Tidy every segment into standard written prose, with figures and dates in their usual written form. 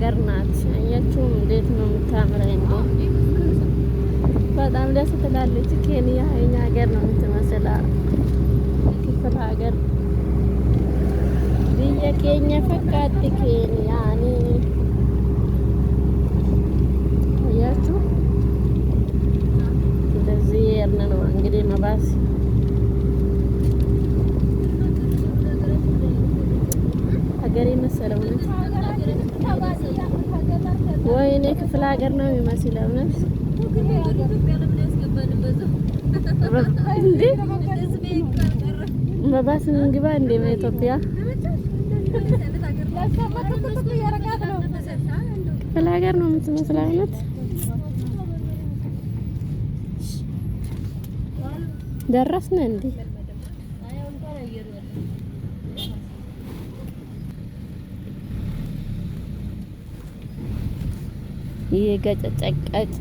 ሀገር ናት። አያችሁ እንዴት ነው የምታምረው! እንዴ በጣም ደስ ትላለች። ኬንያ የኛ ሀገር ነው የምትመስለው። ክፍለ ሀገር ብዬ ኬኛ ፈቃድ ኬንያ አያችሁ እንደዚህ ያልን ነው እንግዲህ መባስ ሀገሬ መሰለው ነው። ወይኔ ክፍለ ሀገር ነው የሚመስለው ነው እንዴ መባስ እንግባ እንደ ኢትዮጵያ ክፍለ ሀገር ነው የምትመስለው አይነት ደረስን እንዴ የገጨጨቀጭ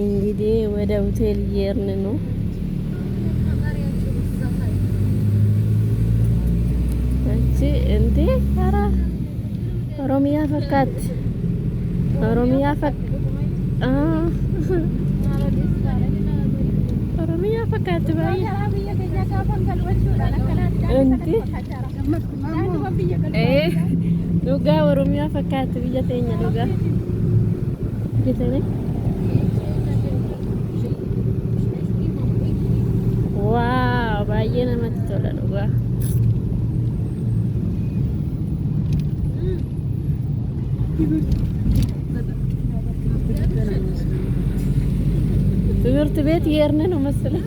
እንግዲህ ወደ ሆቴል እየሄድን ነው። እቺ እንዴ ኧረ ኦሮሚያ ፈካት ኦሮሚያ ፈካት ባይ እንዴ ዱጋ ኦሮሚያ ፈካት ብየተኛ ዱጋ ብየተኛ ዋው ባየነ መጥቶለ ዱጋ ትምህርት ቤት የርነ ነው መሰለኝ።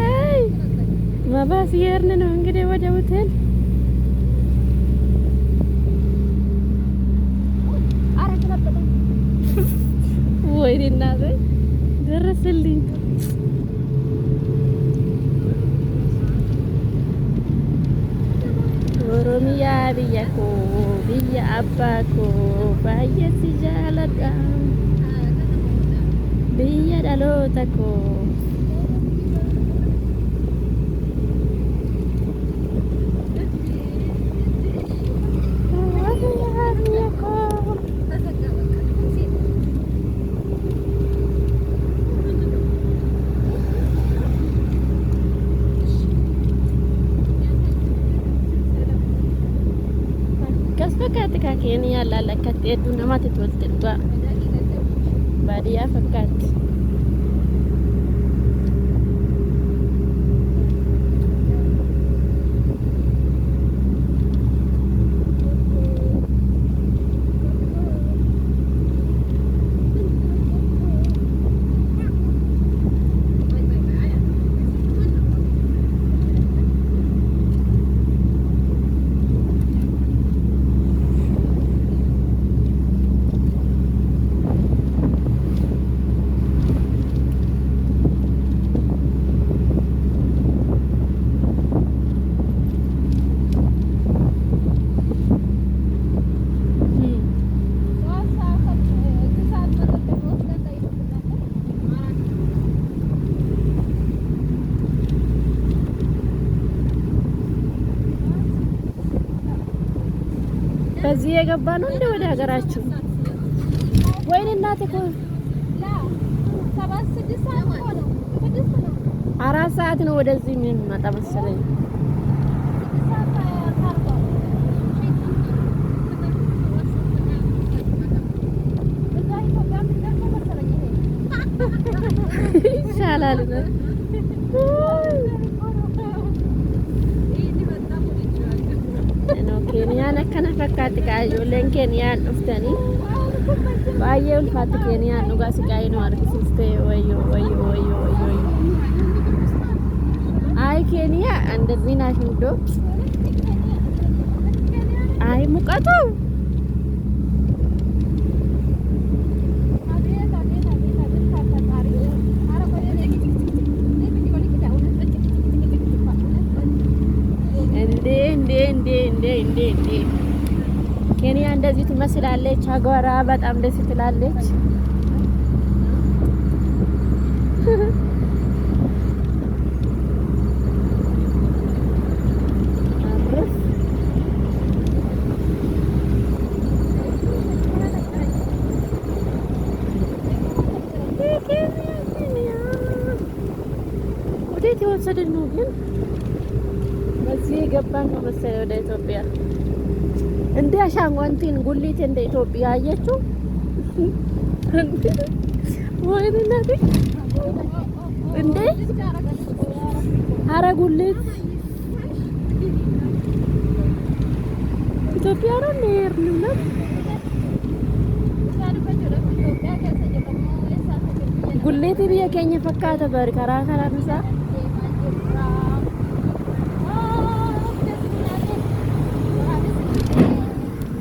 አይ መባስ የርነ ነው እንግዲህ ወደ ሆቴል ወይኔና ዘይ ደረሰልኝ። ኦሮሚያ ብያኮ ብያ አባኮ ባየት ጃለዳ ብያ ዳሎታኮ fakkaatti ka Keeniyaa lallakkatti hedduu namatti tolti dhugaa baadiyyaa fakkaatti. በዚህ የገባ ነው እንደ ወደ ሀገራችሁ ወይኔ እናቴ እኮ 4 ሰዓት ነው ወደዚህ የሚመጣ መሰለኝ። ይሻላል ነው Keeniyaa akkana fakkaatti ijoolleen Keeniyaan dhuftanii baay'ee ulfaatti Keeniyaan dhugaa siqaayii nu argisiiste wayyoo አይ ኬንያ እንደዚህ ናት እንዶ አይ ሙቀቱ እንዴ ኬንያ እንደዚህ ትመስላለች። አጓራ በጣም ደስ ትላለች። ግን በዚህ የገባን ነው መሰለኝ ወደ ኢትዮጵያ። እንደ አሻንጉሊትን ጉሊት እንደ ኢትዮጵያ አየችው ወይ እናቴ እንዴ! ኧረ ጉሊት ኢትዮጵያ ነው እንደርንም ጉሊት ብዬ ከኛ ፈካተ በር ከራ ምሳ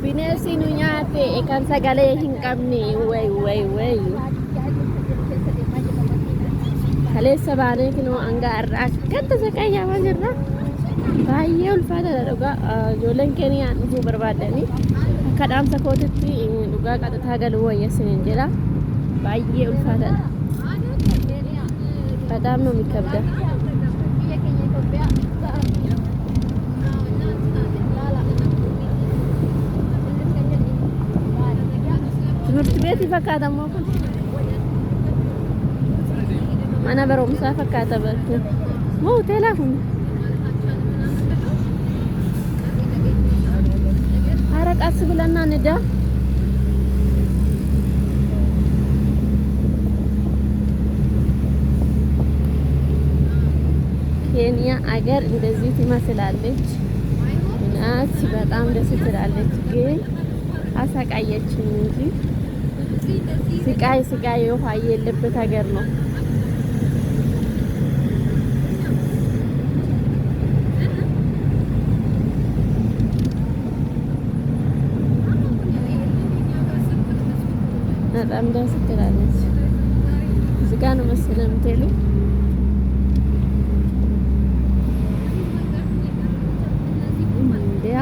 bineensi nu nyaate kan sagalee hin qabne way kaleessa baanee kunoo hanga har'aa akkatti saqayyamaa jirra. Baay'ee ulfaataadha dhugaa. Ijoolleen keenya dhufuu barbaadanii akka dhaamsa kootitti dhugaa qaxataa galuu wayyeessiniin jedha. Baay'ee ulfaataadha. በጣም ነው የሚከብደው። ትምህርት ቤት ይፈካታ ሞኩ ማና በሮምሳ ፈካታ በርኩ ሞ ቴላፉን አረቃስ ብለና ንዳ ኬንያ አገር እንደዚህ ትመስላለች። እናት በጣም ደስ ትላለች፣ ግን አሳቃየችኝ እንጂ ስቃይ ውሃ የለበት ሀገር ነው። በጣም ደስ ትላለች። እዚህ ጋር ነው መሰለኝ የምትሄዱ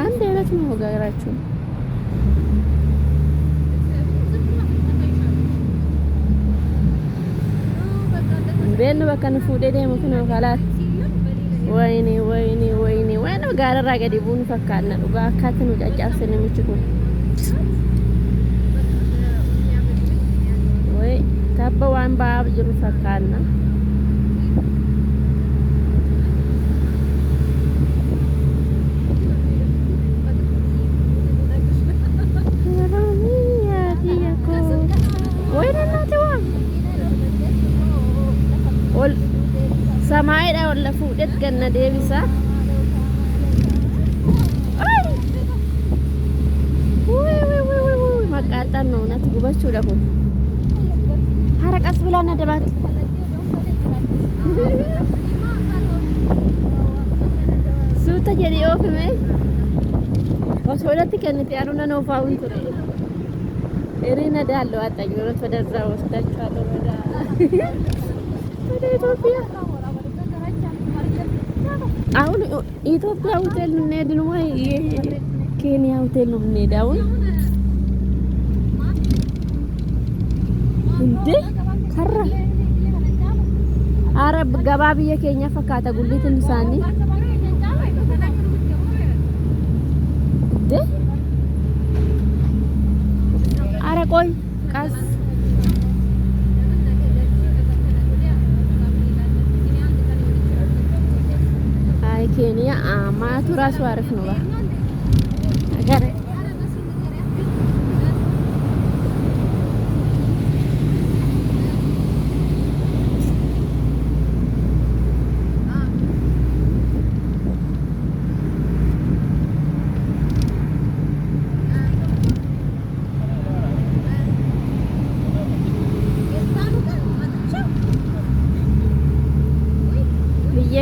አንድ አይነት ነው ሀገራችሁ። ቤን በከን ፉዴ ደሙ ነው ካላት ወይኔ ወይኔ ጋራ ገዲ ቡን ፈካና ዱጋ አካትን ወጫጫስን የሚችሉ ወይ ታበዋን ባብ ጅሩ ፈካና ሰማይ ላይ ወለፉ ደት ገነ ዴቢሳ ወይ ማቃጠል ነው ነት ጉበቹ ለሁ አረቀስ ብላ ነደባት ሱተ ጀዲዮ ፍሜ ወሶለት ከነቲ ያሉና ነው ፋውን ቱሬ እሪና ዳለው አጣኝ ወረት ወደዛ ወስዳቻለሁ ወደ ኢትዮጵያ። አሁን ኢትዮጵያ ሆቴል እንሄድ ነው ወይ ኬንያ ሆቴል ነው የምንሄደው? እንዴ ከራ አረብ ገባብ የኬንያ ፈካታ ጉሊት እንሳኒ እንዴ አረ ቆይ ቀስ ኬንያ አማቱ ራሱ አሪፍ ነው አገር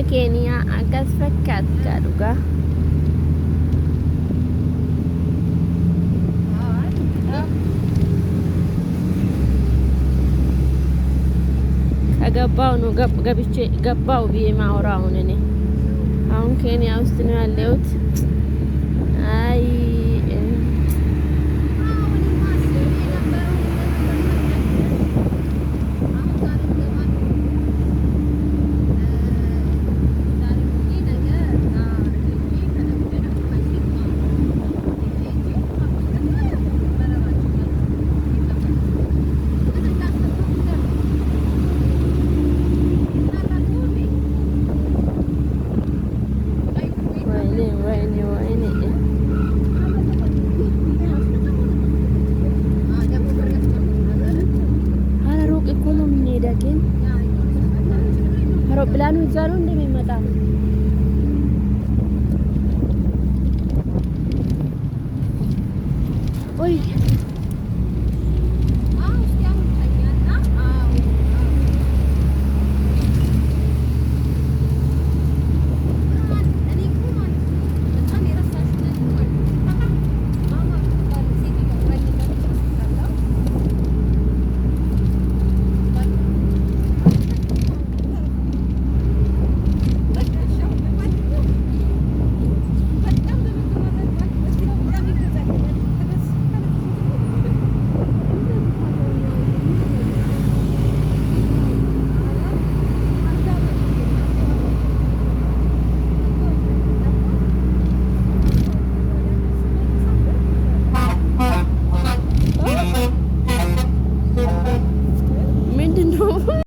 Kenya akas fakat kaduga ከገባው ነው ገብቼ ገባው ብዬ ማውራው እኔ አሁን ኬንያ ውስጥ ነው ያለሁት። አይ ወይኔ ወይኔ